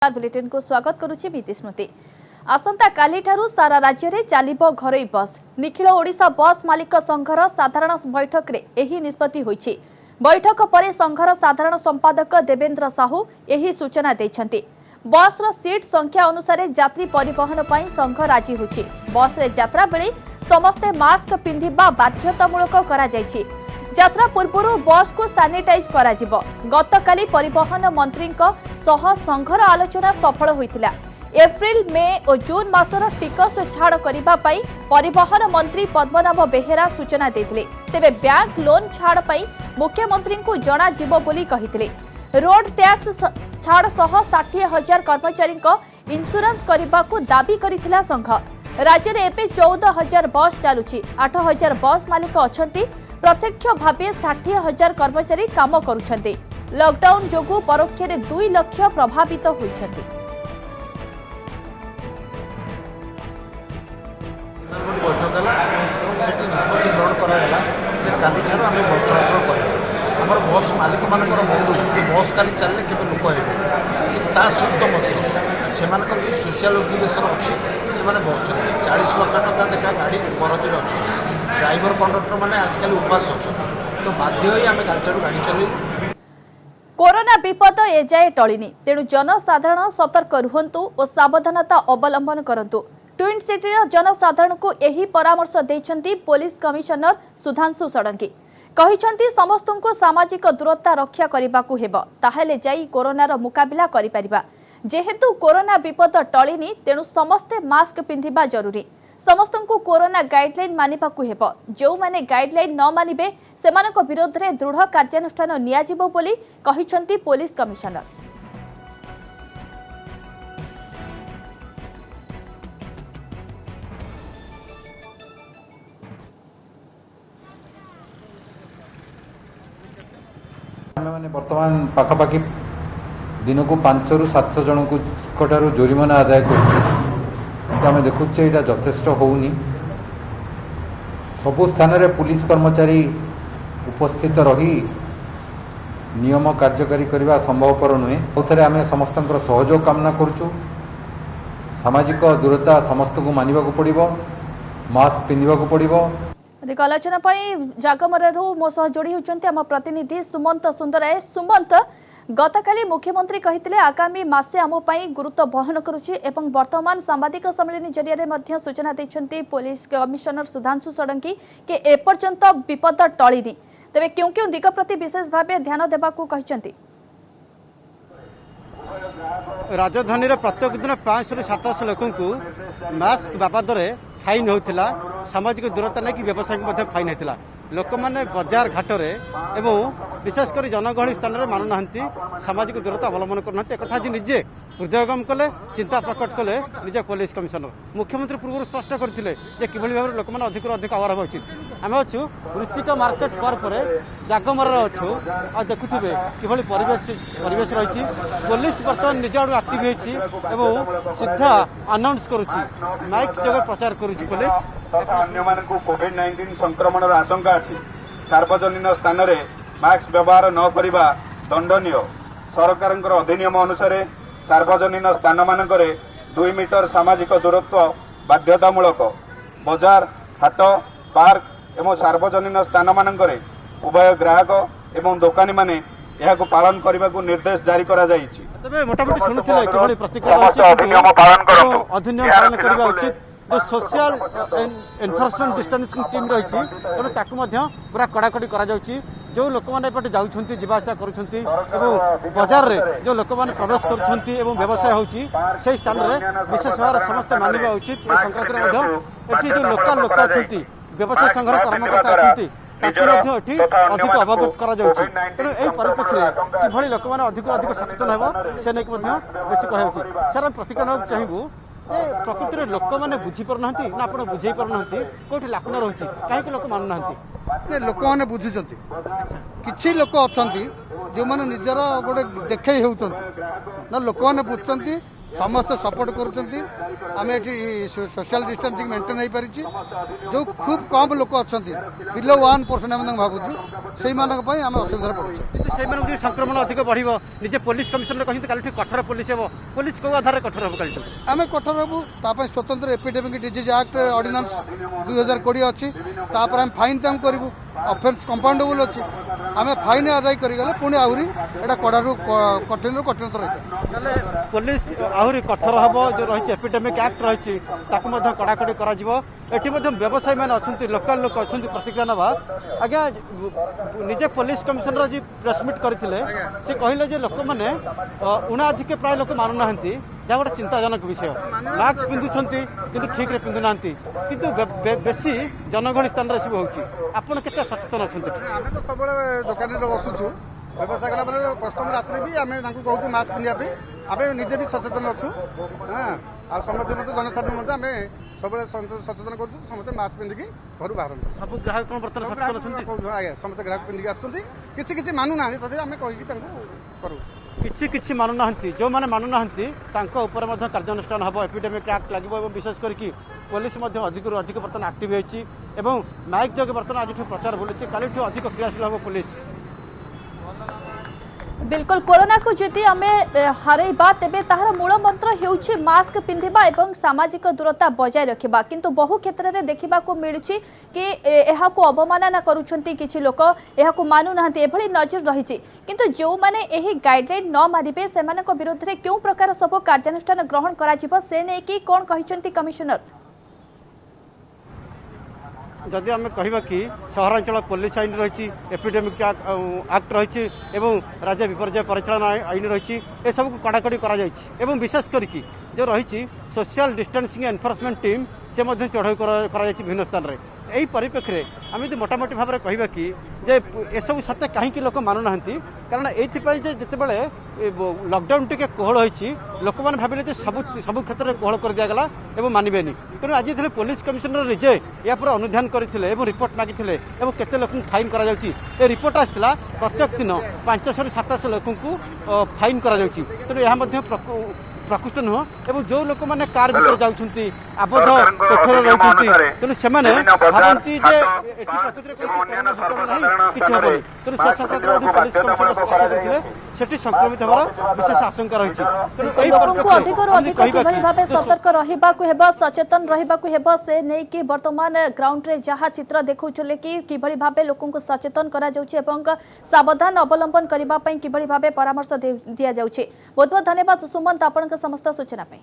Bulletin को स्वागत करुछि मीति स्मृति। आसंता काली ठारू सारा राज्य में चलिबो घरोई बस। निखिल ओडिशा बस मालिक संघर साधारण बैठक रे एही निष्पत्ति होईछि। बैठक परे संघर साधारण संपादक देवेंद्र साहू एही सूचना दैछन्ति। बस रो सीट संख्या अनुसार यात्री परिवहन पई संघ राजी होछि। बस रे यात्रा बेले समस्ते मास्क पिंधिबा बाध्यतामूलक करा जायछि। यात्रा पूर्व बस को सानिटाइज करा जिवो। गतकाली परिवहन मंत्री सह संघर आलोचना सफल होइतिला। एप्रिल मे और जून मासर टिकस छाड़ करिबा पई परिवहन मंत्री पद्मनाभ बेहेरा सूचना देथिले। तेबे बैंक लोन छाड़ पई मुख्यमंत्री को जना जिवो बोली कहिथिले। रोड टैक्स छाड़ सह 60,000 कर्मचारी इंश्योरेंस करने को दाबी करिथिला संघ। राज्य में एवं 14,000 बस चलुछि। 8,000 बस मालिक अछंती। प्रत्यक्ष भावे 60,000 कर्मचारी काम करुछन्ते। लॉकडाउन जोगु परोक्ष 2 लाख प्रभावित होइछन्ते। बैठक है निष्पत्ति ग्रहण कराला काली ठार आम बस चलाचल कर बस मालिक मान मुंडू कि बस काली चलने के लोक हे सहित से सोशल ओब्लिगेशन अच्छी से बस चलते 40 लाख टका देखा गाड़ी करजरे अच्छे ड्राइवर कंडक्टर मैंने आजिकल उपास अच्छा तो बाध्य आम गाड़ी गाड़ी चलू। कोरोना विपद एजाए टलिनी तेणु जनसाधारण सतर्क रुहंतु और सावधानता अवलंबन करंतु। ट्विन सिटी जनसाधारण को यही परामर्श देइछन्ती पुलिस कमिशनर सुधांशु षडंगी। कहिछन्ती समस्त को सामाजिक दूरता रक्षा करबाकू हेबो ताहेले जाई कोरोनार मुकाबिला करि परिबा। जेहेतु कोरोना विपद टलिनी तेणु समस्ते मास्क पिंधिबा जरूरी। समस्त को कोरोना गाइडलाइन मानिबाकू हेबो। जो माने गाइडलाइन न मानिबे सेमानक विरोध रे दृढ़ कार्यानुष्ठान नियाजिबो बोली कहिछन्ती पुलिस कमिशनर। मैंने वर्तमान पाखापाखि दिन को 500 ରୁ 700 जन को जोरिमाना आदाय कर देखुचे यहाँ यथेष्ट होनी। सबु स्थान रे पुलिस कर्मचारी उपस्थित रही नियम कार्यकारी करने संभवपर नुहे। आउे आम समस्त सहयोग कामना करुचु। सामाजिक दूरता समस्त को मानवा पड़ो, मास्क पिंधा पड़ो। अधिक आलोचना जागमरू मो सह जोड़ी होती आम प्रतिनिधि सुमंत सुंदराय। सुमंत, गतकाली मुख्यमंत्री कहिथिले आगामी मासे आम गुरुत्व बहन करुछि एवं वर्तमान सांबादिक सम्मेलन जरिया सूचना दैछन्ती पुलिस कमिशनर सुधांशु षडंगी के एपर्यंत विपद टलिनी। तेबे क्यों क्यों दिग प्रति विशेष भाव ध्यान देबाकू कहिसन्ती? राजधानी प्रत्येक दिन 500 ରୁ 700 लोक मास्क बाबद फाइन होता। सामाजिक दूरता नहीं कि व्यवसायी फाइन होता। लोक मैंने बजार घाटर एवं विशेषकर जनगहली स्थान में मानु ना सामाजिक दूरता अवलंबन करना। एक आज निजे हृदयगम कले, चिंता प्रकट कले निज पुलिस कमिशनर। मुख्यमंत्री पूर्व स्पष्ट करते कि भाव लोक मैंने अधिक अधिक अवर हवा उचित। आम अच्छु रुचिका मार्केट पार्क जागमर अच्छु आ देखुवे कि परिवेश रही। पुलिस बर्तमान निज आड़ आक्टिव होती सीधा अनाउंस करुच्ची माइक जगह प्रचार करुच्ची पुलिस अन्य कोविड-19 संक्रमण आशंका अच्छी। सार्वजनिक स्थान में मास्क व्यवहार न करवा दंडनीय। सरकार अधिनियम अनुसार सार्वजनिक स्थान मानक 2 मीटर सामाजिक दूरत्व बाध्यतामूलक। बजार, हाट, पार्क एवं सार्वजनिक स्थान मानक उभय ग्राहक एवं दोकानी माने यह पालन करने को निर्देश जारी करा जायछि। मोटामोटी शुणुले कि प्रतिक्रिया अधिनियम पालन करने उचित। जो सोशल एनफोर्समेंट डिस्टेंसिंग टीम रही पूरा कड़ाकड़ी करा जो लोक मैंने जाऊँच जावासा कर बजार में जो लोक मैंने प्रवेश कर व्यवसाय होती स्थान में विशेष भाव समस्त मानवा उचित। संक्रांत में जो लोकाल लोक अच्छा व्यवसाय संघर कर्मकर्ता अच्छा अधिक अवगत तेणु यही परिप्रेक्षी कि लोक मैंने अधिक अधिक सचेतन हो से नहीं बेस कह सर प्रतिक्रिया चाहबू प्रकृति में लोक मैंने बुझीपार ना आप बुझे पार ना कौट लाकुना रही कहीं लोक मानु ना लोक मैंने बुझुं कि लोक अच्छा जो मैंने निजर गोटे देखे होना लोक मैंने बुझुं समस्त सपोर्ट करुँच आम ये सोशल डिस्टेंसिंग मेंटेन हो पारी जो खूब कम लोक अच्छा बिलो 1% आम भावुँ से आम असुविधा पड़ुचे संक्रमण अधिक बढ़ निजे पुलिस कमिशनर कहते काली कठोर पुलिस हे पुलिस कौ आधार कठोर हम काली आम कठोर हबू ताप स्वतंत्र एपिडेमिक डिजीज एक्ट ऑर्डिनेंस 2020 अच्छी तापर आम फाइन तक करूँ अफेन्स कंपाउंडेबल अच्छी आम फाइन आदाय करगले पुणी आहरी एटा कड़ारू कठिन कठिनतर रही पुलिस आहरी कठोर हम जो रही एपिडेमिक एक्ट रही कड़ाकड़ी कर व्यवसायी मैंने अच्छा लोकाल लोक अच्छा प्रतिक्रिया नवा आज्ञा निजे पुलिस कमिशनर जी प्रेसमिट करते से कहले लोक मैंने उणाधिक प्राय लोक मानुना जहाँ गोटे चिंताजनक विषय मास्क पिंधुंट कि ठीक पिंधुना कि बेसी जनगहली स्थान सब होपन के सचेतन अच्छा आम तो सब दुकान बसुचु व्यवसाय कला कस्टमर आसले भी आम कहूँ मास्क पिंधापी आम निजे भी सचेतन अच्छु हाँ आ समस्त जनसाधारण मध्य आम सब सचेतन कर समस्त मास्क पिंधिकी घर बाहर सब ग्राहक आज्ञा समस्त ग्राहक पिंधिकी आसुँच किसी मानुना तथा आम कहीकि करूँ किसी मानुना जो मैंने मानुना कार्यानुष्ठान हम एपिडेमिक एक्ट लगे विशेष करके पुलिस अधिक अधिक बर्तमान आक्टिव होती माइक जगह बर्तमान आज प्रचार बुलूची काली अधिक क्रियाशील हम पुलिस बिल्कुल कोरोना को जदि आम हरइबा तेबे ताहार मूल मंत्र हेउछि मास्क पिंधिबा एवं सामाजिक दूरता बजाय रखिबा किंतु बहु क्षेत्र में देखा मिलुछि कि एहाको अवमानना करूछंती किछि लोक एहाको मानु नाहंती एभली नजर रहिछि किंतु जो माने एही गाइडलाइन न मानिबे सेमानक विरुद्ध रे केउ प्रकार सब कार्यानुष्ठान ग्रहण करा जिवो से नै कि कोन कहिसंती कमिश्नर जदि आम कह कि सहरांचल पुलिस आईन रही एपिडेमिक एक्ट रही राज्य विपर्य परिचालन आईन रही ए सब कड़ाकड़ी कर विशेष करके जो रही सोशल डिस्टेंसिंग एनफोर्समेंट टीम से चढ़ाई कर विभिन्न स्थान में यही परिप्रेक्षी में आम यदि मोटामोटी भाव में कहवा कि एसबू सत्य कहीं लोक मानुना कारण ये जितेबाला लकडाउन टी कोहल होती लोक मैंने भाविले सब क्षेत्र में कोहल कर दिगला और मानवे तेणु आज पुलिस कमिशनर निजे या पर अनुधान करते रिपोर्ट मागी केते लोक फाइन कर रिपोर्ट आसाला प्रत्येक दिन 500 ରୁ 700 लोक फाइन कर तेणु यह प्रकृष्ट नुह और जो लोक मैंने कार भर जाऊँगी आबद्ध कोठर रही तेणु से भावती किसी हेनी तेणु से संक्रांत पुलिस कमिशनर सेठी संक्रमित होवार विशेष आशंका रही लोक अधिक अधिक किभली भाबे सतर्क रहिबाकु हेबा सचेतन रहिबाकु हेबा से नै कि वर्तमान ग्राउंड रे जहा चित्र देखौछले कि किभली भाबे लोकन को सचेतन करा जाउछि एवं सावधान अवलंबन करिबा पई किभली भाबे परामर्श दिया जाउछि। बहुत बहुत धन्यवाद सुमंत आपनक समस्त सूचना पई।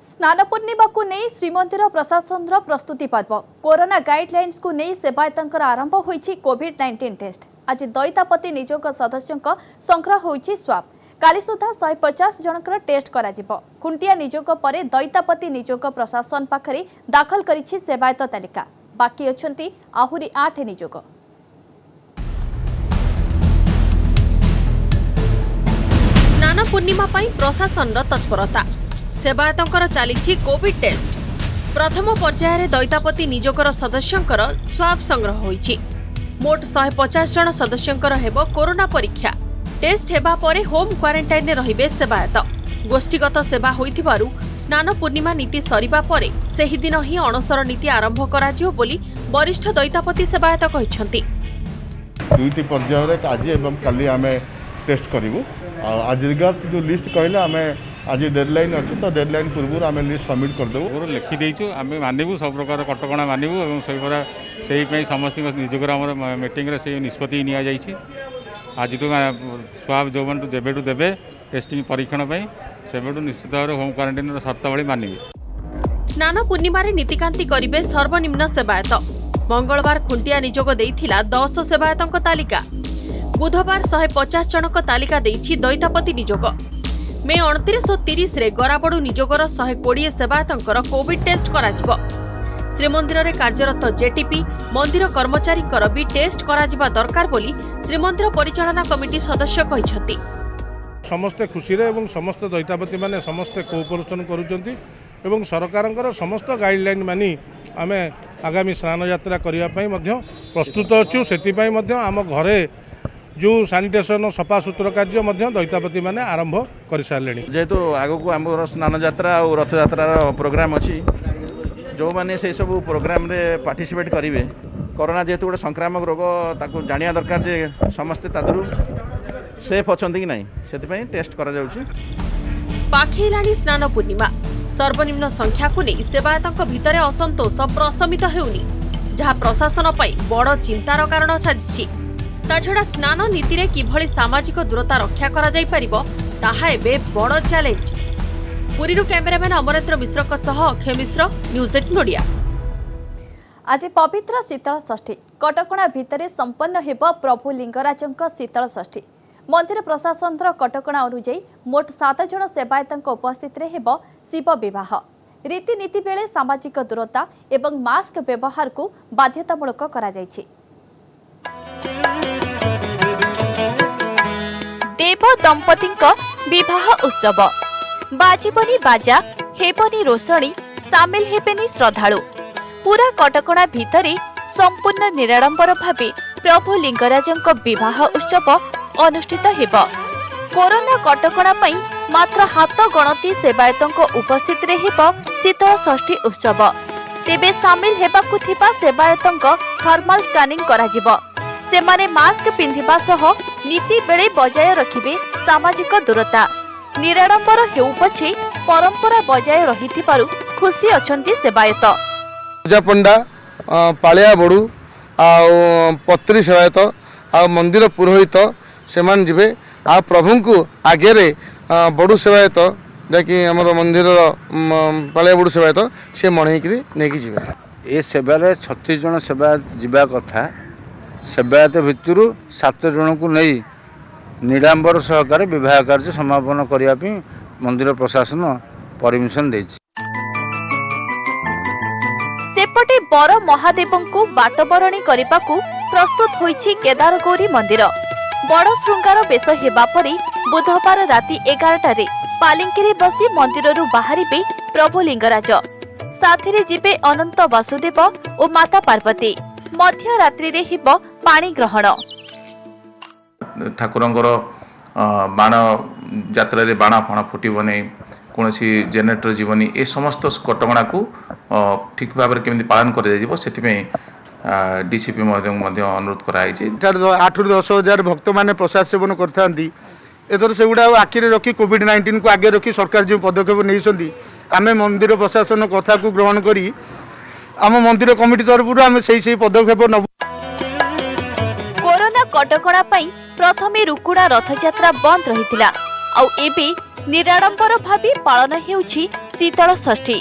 स्नान पूर्णिमा को नहीं श्रीमंदिर प्रशासन प्रस्तुति पर्व कोरोना गाइडलाइंस को नहीं सेवायतर आरंभ होईछि कोविड-19 टेस्ट आज दैतापति निजोग सदस्यों संग्रह होईछि स्वाब काली सुधा 150 जनकर टेस्ट करा जिवो खुंटिया निजोग पर दैतापति निजोग प्रशासन पाखरे दाखल करिछि सेवायत तालिका बाकी अछंती आहुरी 8 निजोग। स्नान पूर्णिमा पई प्रशासन तत्परता सेवायतंकर चली कोविड टेस्ट प्रथम पर्यायर दैतापति निजोगर सदस्यंकर स्वाब संग्रह होईछि मोट 150 जन सदस्यंकर हेबो कोरोना परीक्षा टेस्ट हेबा परे होम क्वारंटाइन रे रहिबे सेवायत गोष्ठीगत सेवा होइथिबारु स्नान पूर्णिमा नीति सरिबा परे सेहि दिन ही अणसर नीति आरंभ कराजियो बोली वरिष्ठ दैतापति सेवायत कहिसंती दुईटी पर्यायर रे आज एवं काली आमे टेस्ट करिवु आज रिगार्ड जो लिस्ट कहले आमे आज डेडलाइन अच्छे तो डेडलाइन पूर्व आम लिस्ट सबमिट करदेव लिखी देचु आम मानबू सब प्रकार कटका मानबू और से समस्त निजोग मीटिंग से निष्पत्ति नि आज स्वाब जो मैंने देवेटू देवे टेस्टिंग परीक्षण से निश्चित भाव होम क्वारंटाइन शर्त भाई मानवे। स्नान पूर्णिमा नीतिकांति करिबे सर्वनिम्न सेवायत मंगलवार खुंटिया निजोग देइथिला 10 सेवायतंक तालिका बुधवार 150 जनक तालिका देइछि दैतापति निजोग मे 29 और 30 रे गराबड़ू निजोगर 120 सेवायतंकर कोविड टेस्ट कराजिबो श्रीमंदिर रे कार्यरत जेटीपी मंदिर कर्मचारी भी टेस्ट कराजिबा दरकार बोली श्रीमंदिर परिचालना कमिटी सदस्य कहिसंती। समस्ते खुशी रे एवं समस्त दैतापति माने समस्ते कोऑपरेशन करूचंती एवं सरकारଙ୍କର समस्त गाइडलाइन मानि आमे आगामी स्नान यात्रा करने प्रस्तुत अच्छु से आम घरे जो सानिटेशन सफा सुतुरा कार्य दैतापति मैंने आरंभ कर सारे जेहेतु आग को आम स्नान यात्रा और रथ यात्रार प्रोग्राम अच्छी जो मैंने से सब प्रोग्राम रे पार्टिसिपेट करेंगे कोरोना जेहेतु गोटे संक्रामक रोग ताको जानिया दरकार जे समस्ते तादरू सेफ अच्छा कि नहीं से टेस्ट करा जाउछि। पाखेलाणी स्नान पूर्णिमा सर्वनिम्न संख्या को नहीं सेवायतों भितर असंतोष प्रशमित हेउनी जहाँ प्रशासन पाई बड़ चिंतार कारण साजिछि। ताछड़ा स्नान नीति रे किभଳି सामाजिक दूरता रक्षा करा जाई परिबो ताहा एबे बड़ चैलेंज। पुरी कैमेरामैन अमरेन्द्र मिश्र अक्षय मिश्र न्यूज 18 ओडिया। आज पवित्र शीतल षष्ठी कटकणा भितर संपन्न हेब प्रभु लिंगराजंक शीतल षष्ठी। मंदिर प्रशासन कटकणा अनुଯାयी मोट 7 जन सेवायतों उपस्थित हेब शिव विवाह। रीतिनीति बेले सामाजिक दूरता एवं मास्क व्यवहार को बाध्यतामूलक करा जायछि। देव दंपति विवाह उत्सव बाजिबनी बाजा हेबनी रोषणी सामिल हेबेनी श्रद्धालु। पूरा कटकणा भितरे संपूर्ण निराडंबर भावे प्रभु लिंगराजंक विवाह उत्सव अनुष्ठित हेब। कोरोना कटकणा पई मात्र हाथ गणति सेवायतों उपस्थित हेब शीतल षष्ठी उत्सव। तेबे सामिल हेबाकु थिबा सेवायतों थर्माल स्कानिंग कराजिब। सेमाने मास्क पिंधिबा सह नीति बेले बजाय रखिबे सामाजिक दूरता। निराडंबर हेउ पछे परंपरा बजाय रहिथिबारु खुशी अछंती सेवायत। पूजा पंडा पालिया बड़ू पत्री सेवायत मंदिर पुरोहित सेमान जिबे आ प्रभु को आगे रे बड़ू सेवायत जाकि आमर मंदिर पालिया बड़ू सेवायत से मणेकरी नेकी जिबे। ए सेवारे 36 जन सेवायत जिबा कथा सेवायत भितरु 7 जन को नहीं निडांबर सहकार विवाह कार्य समापन करने मंदिर प्रशासन परमिशन देछि। सेपटे बर महादेव को बाटबरणी करने प्रस्तुत होइछि केदारगौरी मंदिर। बड़ श्रृंगार बेश हेबा परे बुधवार राति 11 रे पालिंकी बसी मंदिर बाहरिबे प्रभु लिंगराज। साथी जिबे अनंत वासुदेव और माता पार्वती। मध्य रात्रि रे हिब पानी ग्रहण। ठाकुरंकर बाण यात्रा रे बाण फाण फुटब नहीं कौन जेनेरेटर जीवनी ए समस्त कटकणा को ठीक भाव में केमी पालन कर डीसीपी महोदय अनुरोध कराई। 8 ରୁ 10 हजार भक्त मैंने प्रसाद सेवन करथांती एथर से गुड़ा आखि रखी कोविड-19 को आगे रखी सरकार जो पदक्षेप नहीं आम मंदिर प्रशासन कथा को ग्रहण करी आम मंदिर कमिटी तरफ आम से पदक्षेप नब। कोरोना कटकणा पई प्रथमे रुकुड़ा रथयात्रा बंद रहितिला आउ एबे निराडंबर भावे पालन हेउछि शीतल षष्ठी।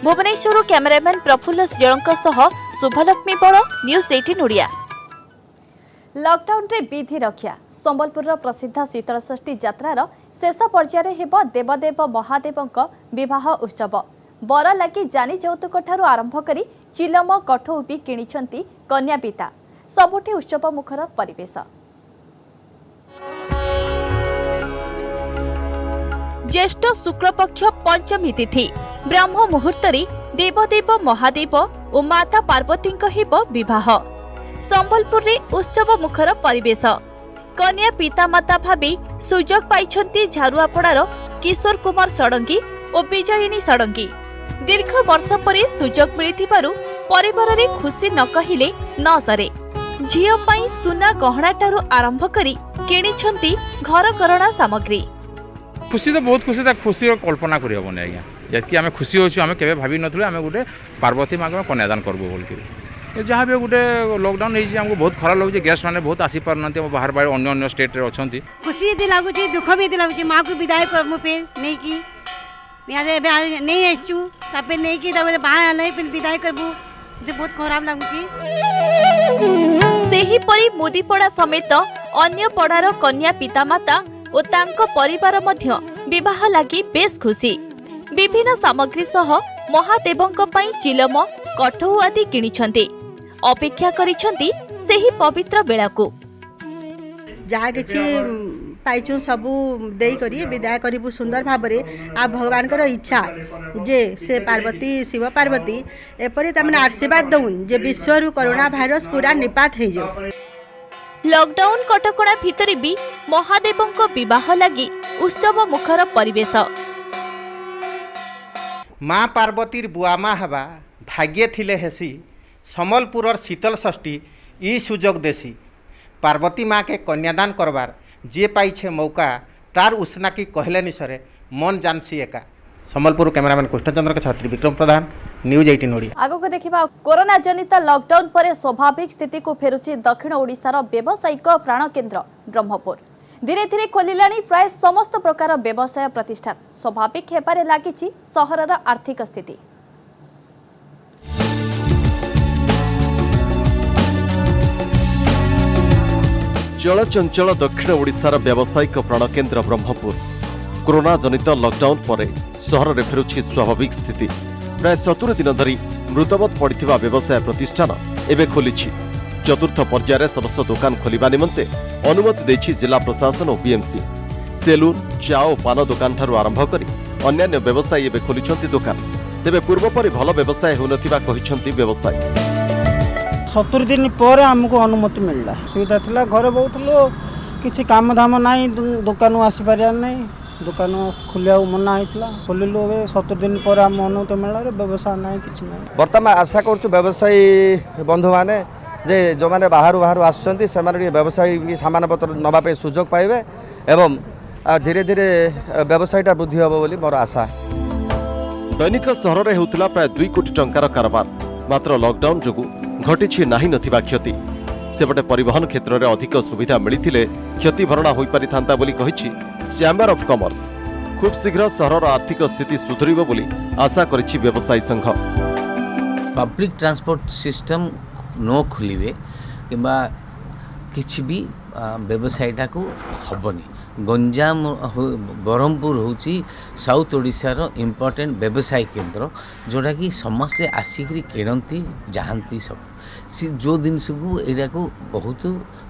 भुवनेश्वर कैमरामैन प्रफुल्ल श्रीलंक सह शुभलक्ष्मी बड़ न्यूज 18 ओडिया। लॉकडाउन रे विधि रक्षा संबलपुर प्रसिद्ध शीतल षष्ठी यात्रार शेष पर्यायर हेब देवदेव महादेवंक विवाह उत्सव। बर लगी जानी जौतुक ठारू आरंभ करी चिलम कठौ भी किणिछंती कन्या पिता। सबुठी उत्सव मुखर परिवेश। ज्येष्ठ शुक्लपक्ष पंचमी तिथि ब्रह्म मुहूर्त देवदेव महादेव और माता पार्वती हेब विवाह। संबलपुर रे उत्सव मुखर परिवेश। कन्या पिता माता भावे सुजोग पाइछंती झारुआपड़ार किशोर कुमार षडंगी और विजयिनी षडंगी। दीर्घ वर्ष परे सुजोग मिलिथिबारु परिवार रे खुशी न कहिले न सरे। झियो पाई सुना गहना ठारू आरंभ करी किणिछंती घरकरणा सामग्री। खुशी तो बहुत खुशी खुशी कल्पना करहबनी आज्ञा जबकि आम खुशी होचु आम केबे भाभी नथुले आम गोटे पार्वती माँ को कन्यादान करबो बोल जहाँ भी गोटे लॉकडाउन होइछि हमको बहुत खराब लगुच गेस्ट मैंने बहुत आसी पारना बाहर बाहर अन्य स्टेट रे अछंती। खुशी यदि लगुच दुख भी यदि लगुच माँ को विदाई करबो पे नहीं की नहीं आसचु तापे नहीं की तापे बाहर नहीं पे विदाई करबो जे बहुत खराब लगुच। सेही परी मुदीपड़ा समेत अन्य पड़ार कन्या पितामाता और तांको परिवार मध्य विवाह लगी बेस खुशी। विभिन्न सामग्री सह महादेवंक पई चिलम कठौ आदि किणिछंती। अपेक्षा करिछंती सेही पवित्र बेला को जहा किछि पाइचु सबू देई करी विदाय करिबु सुंदर भाबरे आ भगवान कर इच्छा जे से पार्वती शिव पार्वती एपरि तमने आशीर्वाद दउन जे विश्व कोरोना भाइरस पूरा निपात हे जो। लॉकडाउन कटकणा भितरे भी महादेवंको विवाह लगी उत्सव मुखर परिवेश। माँ पार्वतीर बुआमा हवा भाग्य थिले हेसी सम्बलपुरर शीतल षष्ठी ई सुजोग देसी पार्वती माँ के कन्यादान करवार जे पाइछे मौका तार उष्णा की कहले निसरे मन जानसी एका। सम्बलपुर कैमरामैन कृष्णचंद्र के छात्री विक्रम प्रधान न्यूज 18 ओडिया। आगको देखिबा कोरोना जनित लॉकडाउन पर स्वाभाविक स्थिति को फेरुची दक्षिण ओडिशार व्यावसायिक प्राण केन्द्र ब्रह्मपुर। धीरे धीरे खोलिलाणी प्राय समस्त प्रकार व्यवसाय प्रतिष्ठान स्वाभाविक हेबारे लागिछि सहरर आर्थिक स्थिति। चलचंचल दक्षिण ओडिशार व्यावसायिक प्राणकेन्द्र ब्रह्मपुर कोरोना जनित लॉकडाउन पर सहर में फेरुछि स्वाभाविक स्थिति। प्राय 70 दिन धरी मृतबत पड़िथिबा व्यवसाय प्रतिष्ठान एबे खोलिछि। चतुर्थ पर्यायर समस्त दुकान खोलिबा निमंते अनुमति देछि जिला प्रशासन और बीएमसी। सेलून चा और पान दुकान ठारू आरंभ करी अन्यान्य व्यवसायी एबे खोलिछंती दुकान। तेबे पूर्व परि भल व्यवसाय होनथिबा कहिछंती व्यवसायी। 70 दिन पर आमको अनुमति मिलला सुविधा थिला घरे बहुतलो किछि काम धाम नाही दुकान आसी पारिया नाही दुकान खुलिया मना होइतला खोलिलु ए 70 दिन पर आम अनुमति मिलला रे व्यवसाय नाही किछि नाही। वर्तमान आशा करछु व्यवसायी बंधु माने जे जो माने बाहर बाहर आसुचंती से माने व्यवसायी सामान पत्र नबा पे सुजोग पाइबे एवं धीरे धीरे व्यवसायटा वृद्धि होबो बोली मोर आशा। दैनिक सहर में होउतला प्राय 2 कोटी टंकार कारोबार मात्र लॉकडाउन जोगु घटिछि नाही नथिबा क्षति। सेपटे परिवहन क्षेत्र में अधिक सुविधा मिलिथिले क्षति भरणा होई परिथांता बोली कहिछि चैम्बर ऑफ कॉमर्स। खूब शीघ्र सहरर आर्थिक स्थिति सुधरिबो बोली आशा करिछि व्यवसायी संघ। पब्लिक ट्रांसपोर्ट सिस्टम न खोलिबे किंबा किछि भी व्यवसायटा को हबनी। गंजाम ब्रह्मपुर होची साउथ ओडिशार इम्पोर्टेंट व्यवसाय केन्द्र जोटा कि समस्ते आसिक किणती जाहांती सब सी जो जिनस को एरिया को बहुत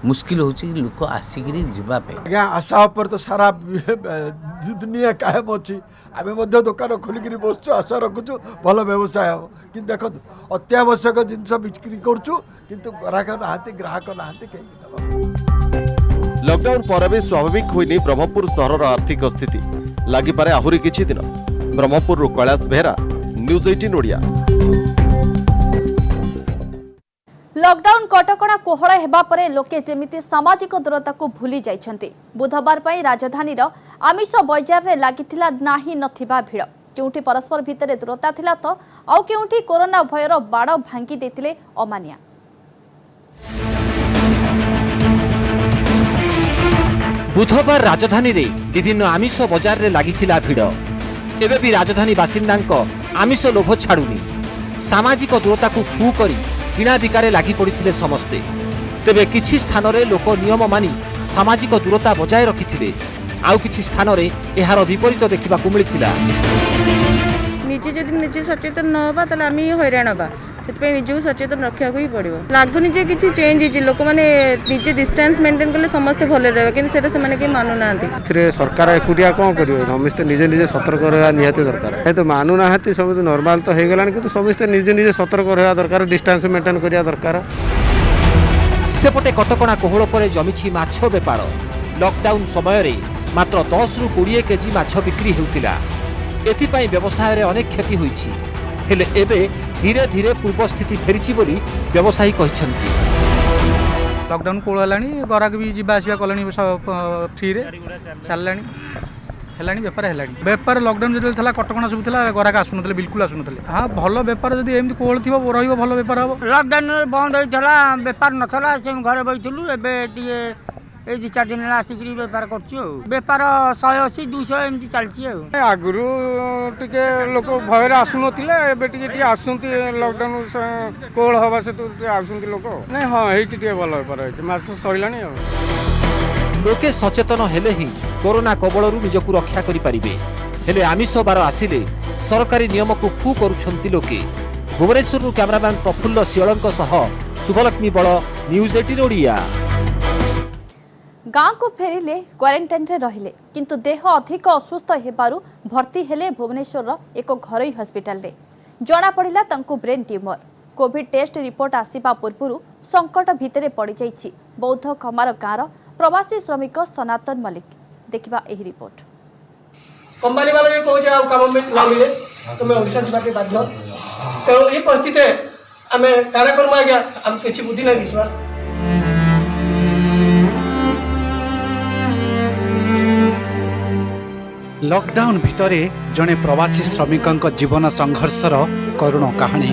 मुश्किल होची लोक आसिक जीवापे। आज्ञा आशा पर तो सारा दुनिया कायम अच्छी आम दुकान खोलिकी बसु आशा रखुचु भल व्यवसाय हम कि देख अत्यावश्यक जिनस बिक्री करुचु किंतु ग्राहक नहांती ग्राहक नहांती कहीं। लॉकडाउन पर भी स्वाभाविक होइनी ब्रह्मपुर सहरर आर्थिक स्थिति लागिपारे आहुरी किछि दिन। ब्रह्मपुर कैलाश बेहरा न्यूज 18 ओडिया। लॉकडाउन कटकणा कोहळ हेबा परे लोके जेमिति सामाजिक दूरता को भूली जाइछन्ति। बुधवार पई राजधानी रो आमिष बजार रे लागिथिला नाही नथिबा भिड़। केउठी परस्पर भितरे दूरता थिला तो आउ केउठी कोरोना भयर बाड़ भांगी देथिले अमानिया। बुधवार राजधानी रे विभिन्न आमिष बजार रे लागिथिला भिड़। एबे भी राजधानी बासिंदांक आमिष लोभ छाड़ुनी। सामाजिक दूरता को फू करी किणा बिकारे लागि पड़िथिले समस्ते। तेबे किछि स्थान रे लोक नियम मानी सामाजिक दूरता बजाय रखिथिले आउ किछि स्थान रे एहार विपरीत देखिबाकू मिलिथिला। निजे जदि निजे सचेतन न होबा तले आमी हैरान होबा सेतपे निजू सचेतन रखिया को ही पड़िबो। लागुनी जे किछि चेंज हिजि लोक माने निजे डिस्टेंस मेंटेन करले समस्त भले रहबे किंतु सेटा से माने के मानु नांती। थरे सरकार एकुटिया कोन करियो समस्त निजे निजे सतर्क रहया निहाती दरकार ए तो मानु नाहाती सब नॉर्मल तो हे गेलान किंतु समस्त निजे निजे सतर्क रहया दरकार डिस्टेंस मेंटेन करिया दरकार। सेपटे कटकणा कोहळ परे जमिछि माछ बेपार। लॉकडाउन समय रे मात्र 10 रु 20 केजी माछ बिक्री हेउतिला। एथिपाई व्यवसाय रे अनेक क्षति होईछि हेले एबे धीरे धीरे पूर्व स्थिति फेरिछि बोली व्यवसायी कहिसंती। लॉकडाउन कोलाणी गराक भी जीवा आसवा कलाणी फ्री रे चललाणी हेलाणी बेपार हेलाणी बेपार लॉकडाउन जदि थला कटकणा सब थला गराक आसुनथले बिल्कुल आसुनथले। हां भलो बेपार जदि एमति कोल थिबो रहिबो भलो बेपार हबो। लॉकडाउन बंद होइथला बेपार नथला से घरे बैठलु एबे टिके ए 2-4 दिन आसिकरी बेपार करछु। बेपार 180 200 एमती चलछि। आगुरु टिके लोक भयर आसुनथिले एबे टिके आसुंती लॉकडाउन कोल हवा से तो आसुंती लोक नै। हां हेछि टिके भलो बेपार हेछि मास सहिलाणी। लोके सचेतन हेले ही कोरोना कबलरू निजकू रक्षा करि परिबे। हेले आमिष बार आसिले सरकारी नियम को फू करूछंती लोके। भुवनेश्वर कैमरामैन प्रफुल्ल सियलंक सह शुभलक्ष्मी बळ न्यूज 18 ओडिया। गाँ को फेरिले क्वारेंटाइन रे रहिले किंतु देह अधिक असुस्थ हेबारु भर्ती हेले भुवनेश्वर एक घरोई हॉस्पिटल रे जना पड़िला तांको brain tumour Covid test report आसीबा पूर्वरु संकट भितरे पड़ी जाइछि बौद्ध खमार गाँर प्रवासी श्रमिक सनातन मलिक देखिबा एही रिपोर्ट। कंपनी वाला भी कहो जे काम में ना मिले तो मैं ओडिशा जिबा के बाध्य से ई परिस्थिति आमे काना करम आज्ञा हम किछि बुद्धि ना दिसवा। लॉकडाउन भितरे जड़े प्रवासी श्रमिक जीवन संघर्षर करुण कहानी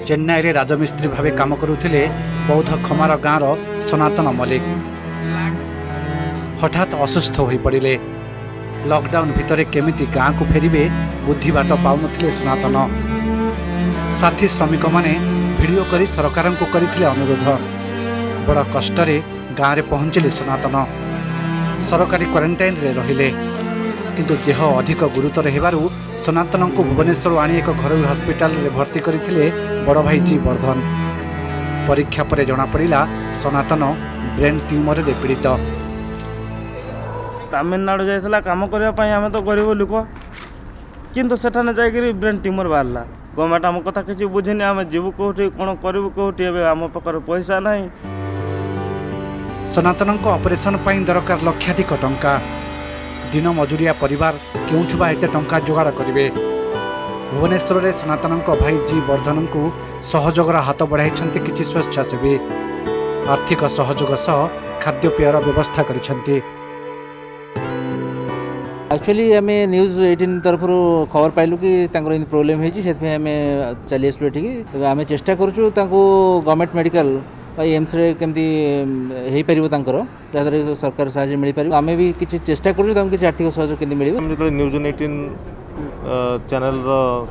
चेन्नई रे राजमिस्त्री भावे काम करुथिले बौद्ध खमार गाँर सनातन मलिक हठात असुस्थ हो पड़े। लॉकडाउन भितरे केमिति गाँ को फेरिबे बुद्धि बाट पाउनथिले सनातन। साथी श्रमिक माने वीडियो करी सरकार को करथिले अनुरोध। बड़ कष्टरे गाँव में पहुंचले सनातन। सरकारी क्वारेंटाइन रे रहिले किंतु देह अधिक गुरुतर हेबारु सनातन को भुवनेश्वर आनी एक घरोई हॉस्पिटल रे भर्ती करथिले बड़ भाई जी वर्धन। परीक्षा पर जना पड़िला सनातन ब्रेन ट्यूमर रे पीड़ित। तमिलनाडु जाइला काम करने आम तो गरीब लोक किंतु सेठाने जाइए ब्रेन ट्यूमर बाहरला गवर्नमेंट आम कथा किसी बुझेनि आम जीवु कौटी कौन करूँ कौटी आम पाखे पैसा ना। सनातन ऑपरेशन पाई दरकार लक्षाधिक टंका दिन मजुरिया परिवार केउठुबा एते टंका जोगाड़ करिवे। भुवनेश्वर रे सनातन भाई जी वर्धन को सहयोगर हाथ बढ़ाई किछि स्वेच्छासेवी आर्थिक सहयोग सह खाद्यपेयर व्यवस्था करिसेंती। एक्चुअली आम न्यूज 18 तरफ खबर पाइलु कि प्रोब्लेम होती से आम चली आसलु ये आम चेष्टा करूँ गवर्नमेंट मेडिकल एम्स रे केमती हो पार सरकार साहाय्य मिल पार आम भी किसी चेष्टा करूँ किसी आर्थिक सहयोग केमती मिल। न्यूज 18 चैनल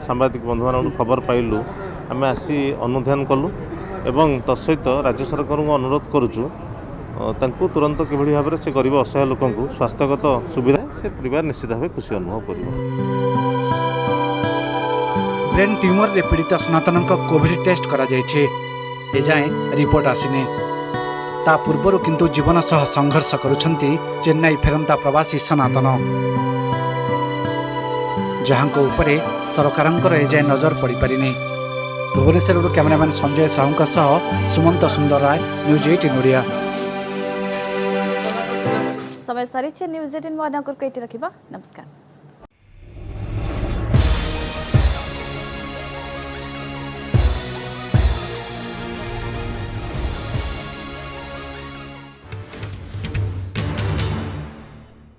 सांबादिक बंधु मान खबर पाइलु आम आसी अनुधान कलु एवं तत्सहित राज्य सरकार को अनुरोध करुचु तांको तुरंत किभଳି भाବରେ से गरीब असहाय लोक स्वास्थ्यगत सुविधा से परिवार निश्चित भाव खुशी अनुभव कर। ब्रेन ट्यूमर रे पीड़ित सनातन कोविड टेस्ट करा जायछे एजाए रिपोर्ट आसीने ता पूर्वर किंतु जीवन सह संघर्ष करुछंती चेन्नई फेरंता प्रवासी सनातन जहांको उपरे सरकारंकर एजाए नजर पड़ी पारिने। भुवनेश्वर कैमरामैन संजय साहू सह सुमंत सुंदर राय न्यूज 18 ओडिया। समय सारी न्यूज 18 को रखिबा। नमस्कार।